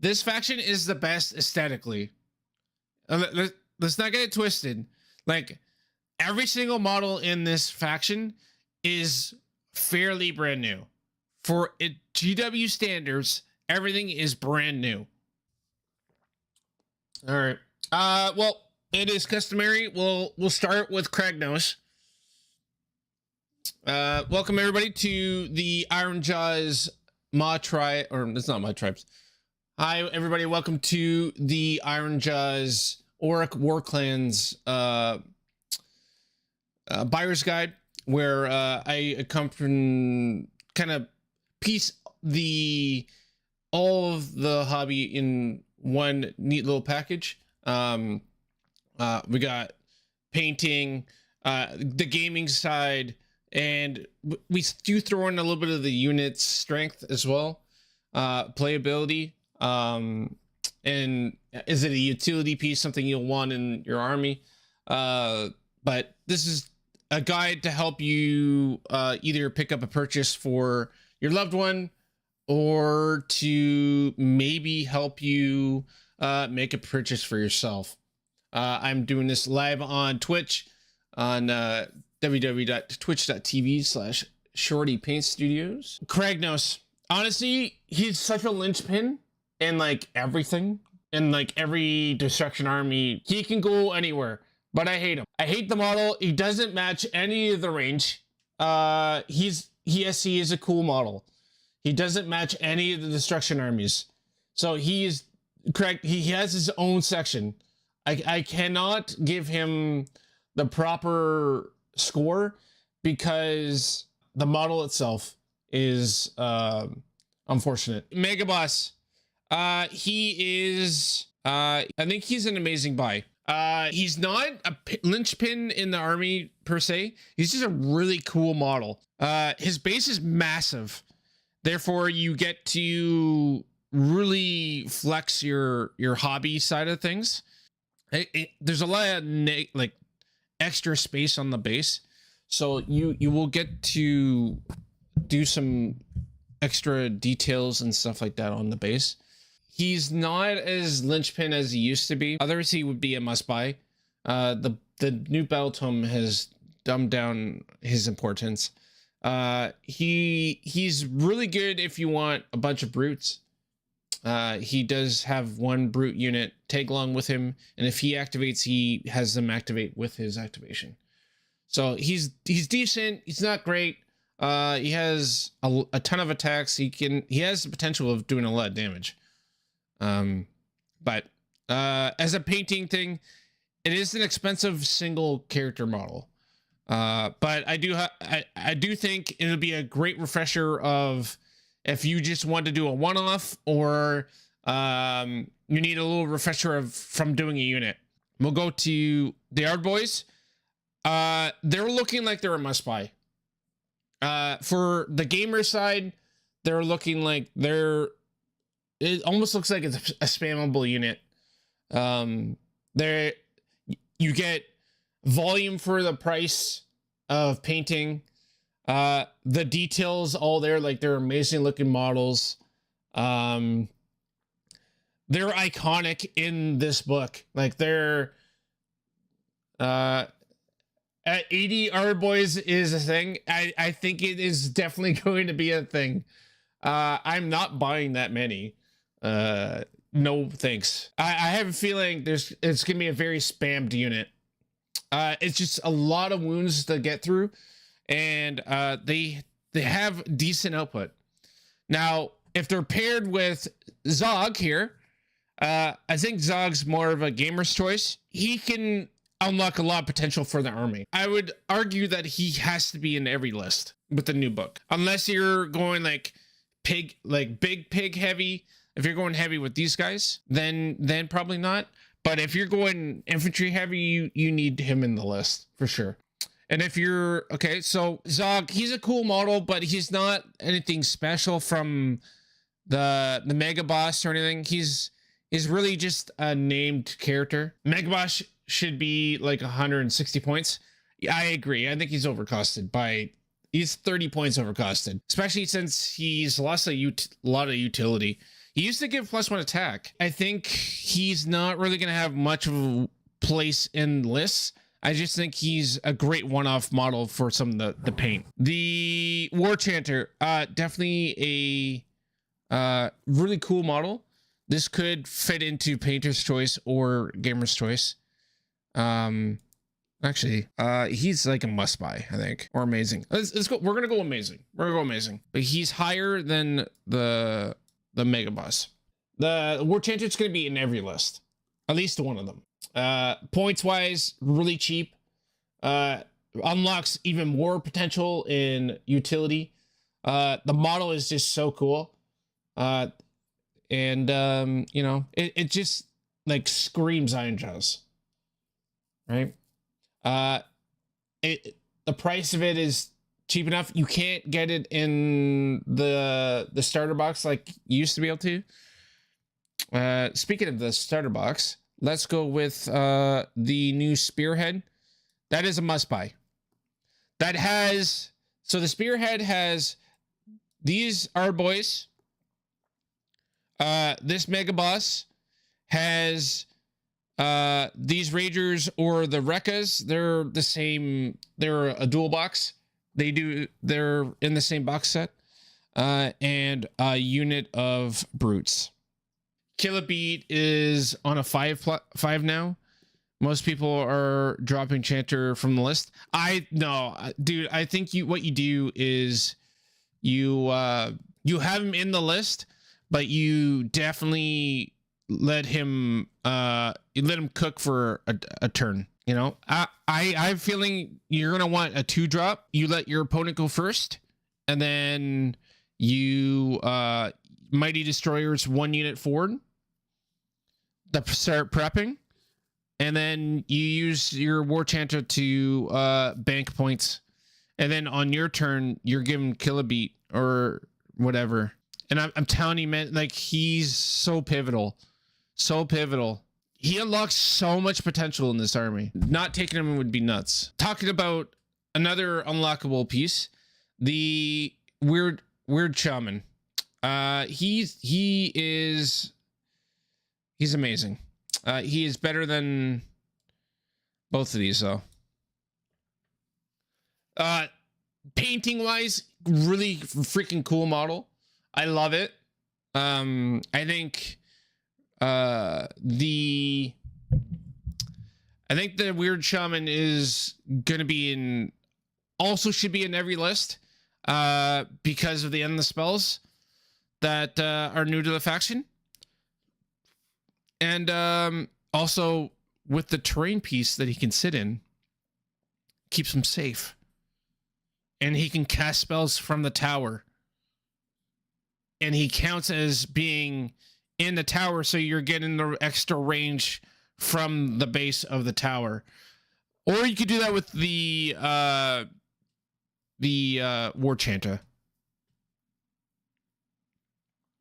This faction is the best aesthetically. Let's not get it twisted. Like, every single model in this faction is fairly brand new. For it, GW standards, everything is brand new. All right. Well, it is customary. We'll start with Kragnos. Welcome everybody to the Ironjaws Maw-crushas, or it's not Maw-crushas. Hi everybody, welcome to the Ironjaws Orc War Clans buyer's guide, where I come from kind of piece all of the hobby in one neat little package. We got painting, the gaming side, and we do throw in a little bit of the unit's strength as well, playability, and is it a utility piece, something you'll want in your army? But this is a guide to help you either pick up a purchase for your loved one, or to maybe help you make a purchase for yourself. I'm doing this live on Twitch on www.twitch.tv/shortypaintstudios. Kragnos, honestly, he's such a linchpin in like everything, in like every destruction army. He can go anywhere, but I hate him. I hate the model. He doesn't match any of the range. He is a cool model. He doesn't match any of the destruction armies. So he has his own section. I cannot give him the proper score because the model itself is unfortunate. Mega Boss, he is I think he's an amazing buy. He's not a linchpin in the army per se. He's just a really cool model. His base is massive, therefore you get to really flex your hobby side of things. There's a lot of like extra space on the base, so you will get to do some extra details and stuff like that on the base. He's not as linchpin as he used to be. Others he would be a must buy. The new Battletome has dumbed down his importance. He's really good if you want a bunch of brutes. He does have one brute unit tag along with him, and if he activates, he has them activate with his activation. So he's decent. He's not great. He has a ton of attacks. He has the potential of doing a lot of damage. But as a painting thing, it is an expensive single character model. But I do think it'll be a great refresher of if you just want to do a one-off, or you need a little refresher from doing a unit. We'll go to the Ardboys. They're looking like they're a must-buy. For the gamer side, they're looking like it almost looks like it's a spammable unit. You get volume for the price of painting. The details all there, like they're amazing looking models. They're iconic in this book. Like they're at 80 Ardboys is a thing. I think it is definitely going to be a thing. I'm not buying that many. No thanks. I have a feeling it's gonna be a very spammed unit. It's just a lot of wounds to get through, and they have decent output. Now, if they're paired with Zog here, I think Zog's more of a gamer's choice. He can unlock a lot of potential for the army. I would argue that he has to be in every list with the new book, unless you're going like big pig heavy. If you're going heavy with these guys, then probably not. But if you're going infantry heavy, you need him in the list for sure. And if you're okay, so Zog, he's a cool model, but he's not anything special from the Mega Boss or anything. He's really just a named character. Mega Boss should be like 160 points. Yeah, I agree. I think he's overcosted he's 30 points overcosted, especially since he's lost a lot of utility. He used to give +1 attack. I think he's not really going to have much of a place in lists. I just think he's a great one-off model for some of the paint. The War Chanter, definitely a really cool model. This could fit into Painter's Choice or Gamer's Choice. Actually, he's like a must-buy, I think, or amazing. Let's go. We're gonna go amazing. We're gonna go amazing. But he's higher than the Mega Boss. The War Chanter is gonna be in every list, at least one of them. Points wise, really cheap. Unlocks even more potential in utility. The model is just so cool. And you know, it just like screams Ironjaws, right? The price of it is cheap enough. You can't get it in the starter box like you used to be able to. Speaking of the starter box, let's go with the new spearhead. That is a must buy. That has, so the spearhead has these Ardboys. This Mega Boss has these Ragers or the Rekkas. They're the same. They're a dual box. They're in the same box set. And a unit of Brutes. Killabeat is on a 5 now. Most people are dropping Chanter from the list. No, dude. I think what you do is you have him in the list, but you definitely let him cook for a turn. You know, I'm feeling you're gonna want a 2-drop. You let your opponent go first, and then you Mighty Destroyers 1 unit forward. Start prepping, and then you use your War Chanter to bank points, and then on your turn you're giving Killabeat or whatever. And I'm telling you, man, like he's so pivotal, so pivotal. He unlocks so much potential in this army. Not taking him would be nuts. Talking about another unlockable piece, the weird Shaman. He's amazing. He is better than both of these though. Painting wise, really freaking cool model. I love it. I think the weird Shaman is gonna be should be in every list because of the endless spells that are new to the faction. And also with the terrain piece that he can sit in, keeps him safe. And he can cast spells from the tower. And he counts as being in the tower, so you're getting the extra range from the base of the tower. Or you could do that with the War Chanter.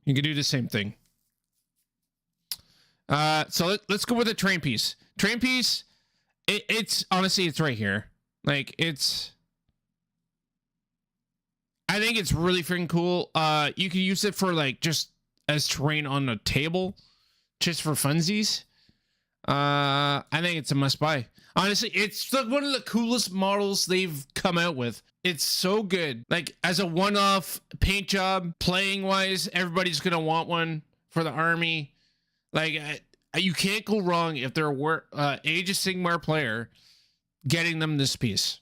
You could do the same thing. So let's go with the train piece. Train piece, it's honestly, it's right here. Like I think it's really freaking cool. You could use it for like just as terrain on a table, just for funsies. I think it's a must buy. Honestly, it's one of the coolest models they've come out with. It's so good. Like as a one-off paint job, playing wise, everybody's gonna want one for the army. Like you can't go wrong if they're Age of Sigmar player getting them this piece.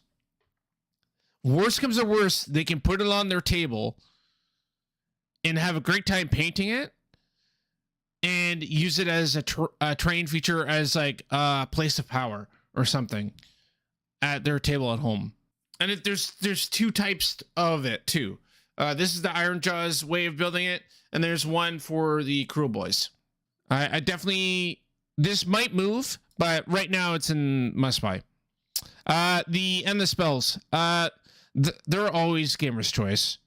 Worst comes to worst, they can put it on their table and have a great time painting it and use it as a terrain feature, as like a place of power or something at their table at home. And there's 2 types of it too. This is the Ironjaws way of building it, and there's one for the Cruel Boys. I definitely, this might move, but right now it's in must buy. The spells. They're always Gamer's Choice.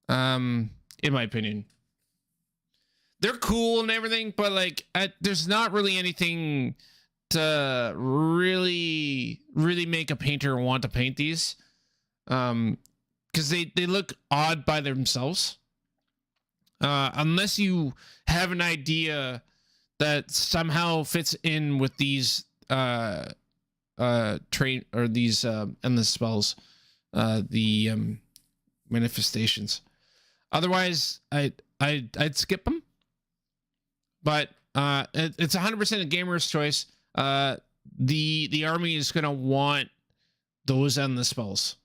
In my opinion. They're cool and everything, but like there's not really anything to really make a painter want to paint these. Because they look odd by themselves. unless you have an idea that somehow fits in with these train or these endless spells, the manifestations. Otherwise, I'd skip them. But it's 100% a gamer's choice. The army is gonna want those endless spells.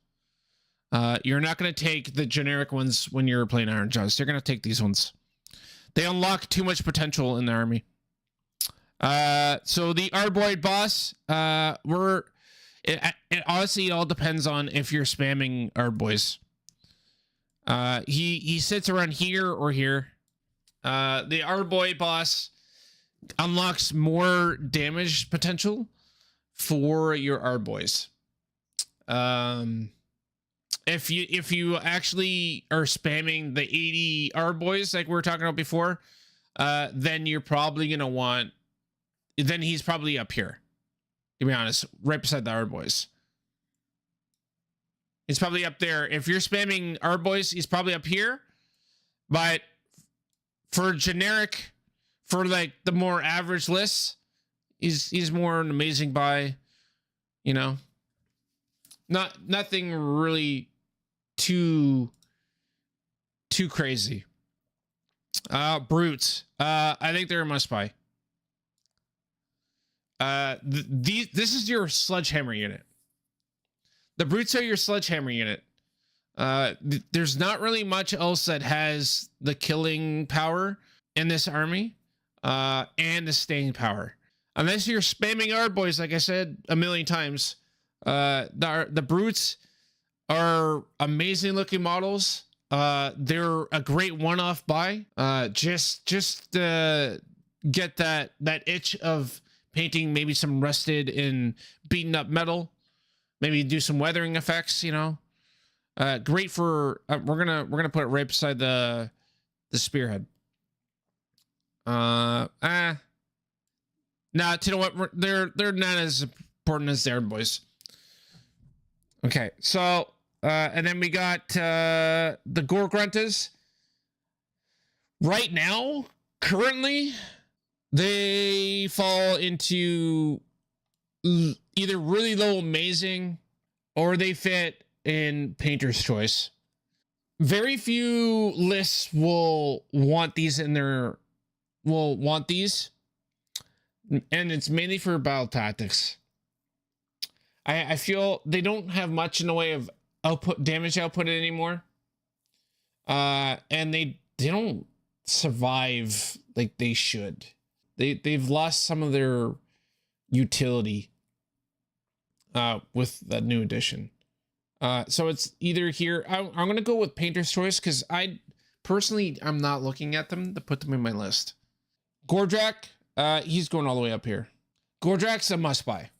You're not gonna take the generic ones when you're playing Ironjaws. You're gonna take these ones. They unlock too much potential in the army. So the Ardboy boss, it honestly all depends on if you're spamming Ardboys. He sits around here or here. The Ardboy boss unlocks more damage potential for your Ardboys. If you actually are spamming the 80 Ardboys like we were talking about before, then you're probably gonna want. Then he's probably up here. To be honest, right beside the Ardboys. He's probably up there. If you're spamming Ardboys, he's probably up here. But for generic, for like the more average lists, he's more an amazing buy. You know, nothing really too crazy. Brutes. I think they're a must buy. This is your sledgehammer unit. The brutes are your sledgehammer unit. There's not really much else that has the killing power in this army, and the staying power. Unless you're spamming Ardboys, like I said a million times, the brutes are amazing looking models. They're a great one-off buy. Just get that itch of painting maybe some rusted and beaten up metal, maybe do some weathering effects, you know. Great for we're gonna put it right beside the spearhead. Nah, you know what, they're not as important as the Ardboys. Okay, so and then we got the gore-gruntas. Right now, currently, they fall into either really low amazing, or they fit in painter's choice. Very few lists will want these in their, and it's mainly for battle tactics. I feel they don't have much in the way of damage output anymore, and they don't survive like they should. They've lost some of their utility with the new edition. So it's either here. I'm gonna go with painter's choice because I'm not looking at them to put them in my list. Gordrakk, he's going all the way up here. Gordrakk's a must buy.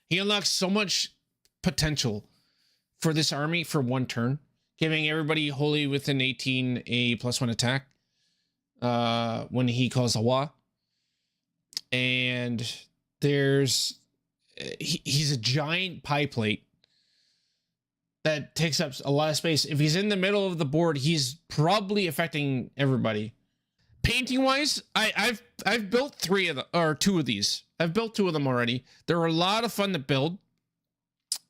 He unlocks so much potential for this army for one turn, giving everybody wholly within 18 a +1 attack when he calls a Wa. And he's a giant pie plate that takes up a lot of space. If he's in the middle of the board, he's probably affecting everybody. Painting wise, I've built 2 of these. I've built 2 of them already. They're a lot of fun to build.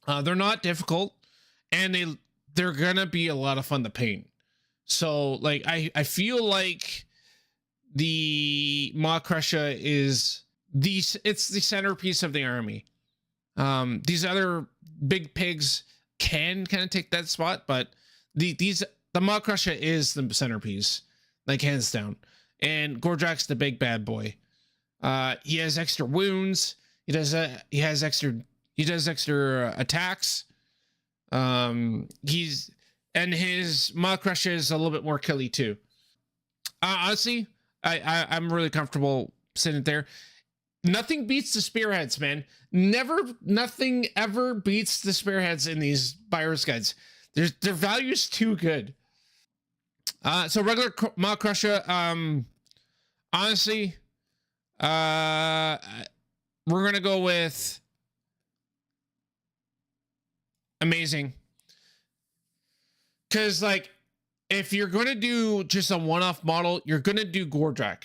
They're not difficult, and they're gonna be a lot of fun to paint. So like I feel like the Maw-crusha is it's the centerpiece of the army. These other big pigs can kind of take that spot, but the Maw-crusha is the centerpiece, like hands down. And Gordrakk's the big bad boy. He has extra wounds. He does extra attacks. His Maw-crusha is a little bit more killy too. Honestly, I'm really comfortable sitting there. Nothing beats the spearheads, man. Nothing ever beats the spearheads in these buyer's guides. Their value's too good. So regular Maw-crusha, honestly, we're gonna go with amazing, because like if you're going to do just a one-off model, you're going to do Gordrakk.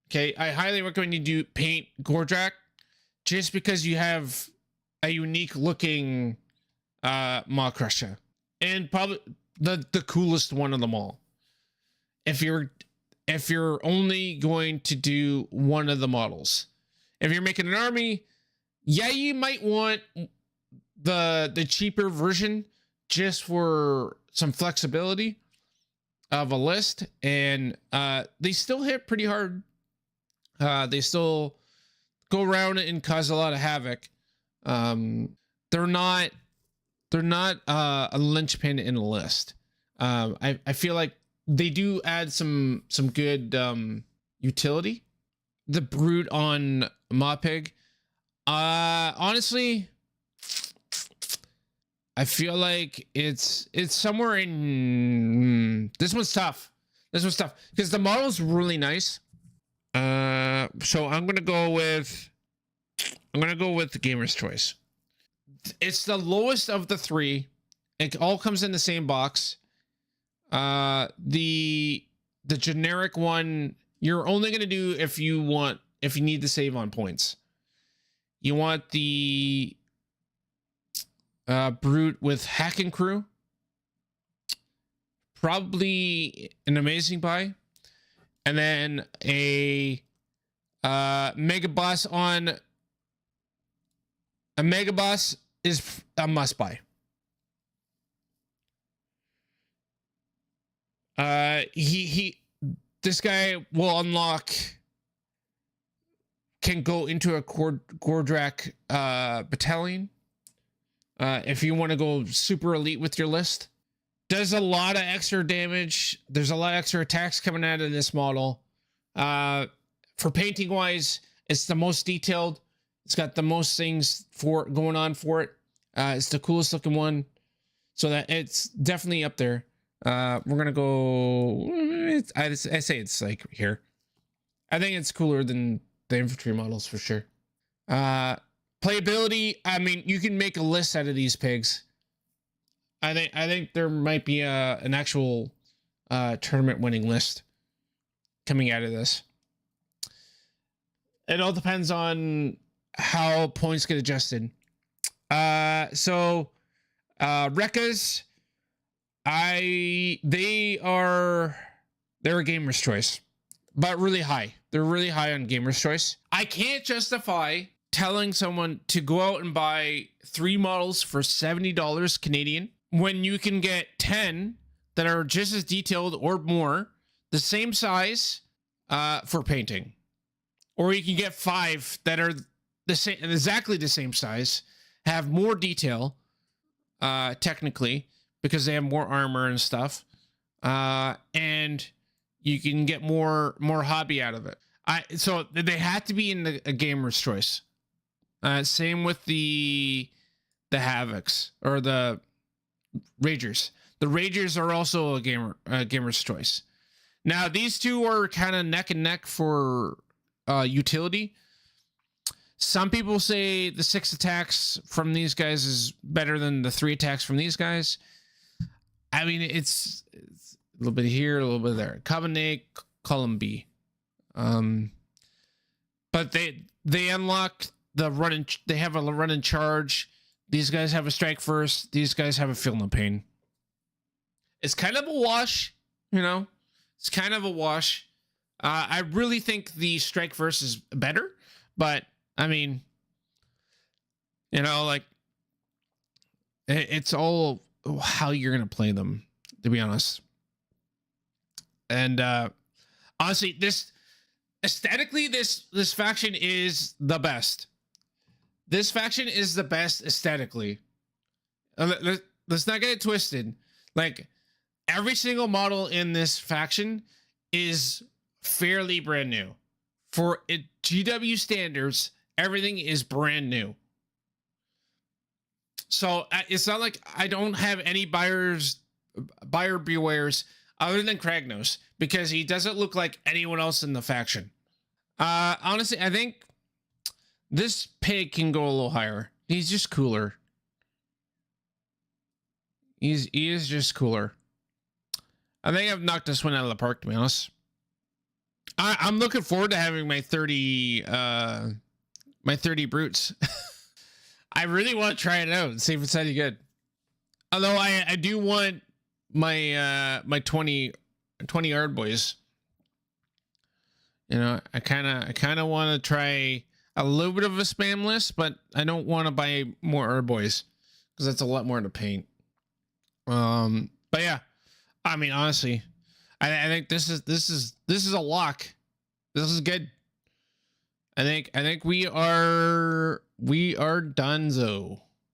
Okay, I highly recommend you do paint Gordrakk just because you have a unique looking Maw-crusha and probably the coolest one of them all. If you're only going to do one of the models, if you're making an army, yeah, you might want the cheaper version just for some flexibility of a list, and they still hit pretty hard. They still go around and cause a lot of havoc. They're not a linchpin in a list. I feel like they do add some good utility. The Brute on Maw-pig. Honestly, I feel like it's somewhere in this one's tough. This one's tough because the model's really nice. So I'm gonna go with the gamer's choice. It's the lowest of the three. It all comes in the same box. The generic one you're only gonna do if you need to save on points. You want the Brute with Hacking Crew. Probably an amazing buy. And then a Mega Boss on a Mega Boss is a must buy. This guy will unlock, can go into a Gordrakk battalion. If you want to go super elite with your list. Does a lot of extra damage. There's a lot of extra attacks coming out of this model. For painting wise, it's the most detailed. It's got the most things going on for it. It's the coolest looking one. So that it's definitely up there. We're gonna go. I say it's like here. I think it's cooler than the infantry models for sure. Playability. I mean, you can make a list out of these pigs. I think there might be an actual tournament winning list coming out of this. It all depends on how points get adjusted. So Rekkas, they're a gamer's choice, but really high. They're really high on gamer's choice. I can't justify telling someone to go out and buy 3 models for $70 Canadian when you can get 10 that are just as detailed or more, the same size for painting. Or you can get 5 that are the same, exactly the same size, have more detail, technically, because they have more armor and stuff. And you can get more hobby out of it. So they had to be in a gamer's choice. Same with the Havocs or the Ragers. The Ragers are also a gamer's choice. Now these two are kind of neck and neck for utility. Some people say the 6 attacks from these guys is better than the 3 attacks from these guys. I mean, it's a little bit here, a little bit there. Covenant, column B. But they unlock the run and they have a run and charge. These guys have a strike first. These guys have a feel no pain. It's kind of a wash, you know. It's kind of a wash. I really think the strike first is better, but I mean, you know, like it's all how you're gonna play them, to be honest. And honestly, this aesthetically, this faction is the best. This faction is the best aesthetically. Let's not get it twisted. Like every single model in this faction is fairly brand new. For GW standards, everything is brand new. So it's not like I don't have any buyer bewares other than Kragnos, because he doesn't look like anyone else in the faction. Honestly, I think this pig can go a little higher. He's just cooler. He is just cooler. I think I've knocked this one out of the park, to be honest. I'm looking forward to having my 30 brutes. I really want to try it out and see if it's any good. Although I do want my my 20 Ardboys. You know, I kind of want to try a little bit of a spam list, but I don't want to buy more Ardboys because that's a lot more to paint. But yeah, I mean, honestly, I think this is a lock. This is good. I think we are donezo.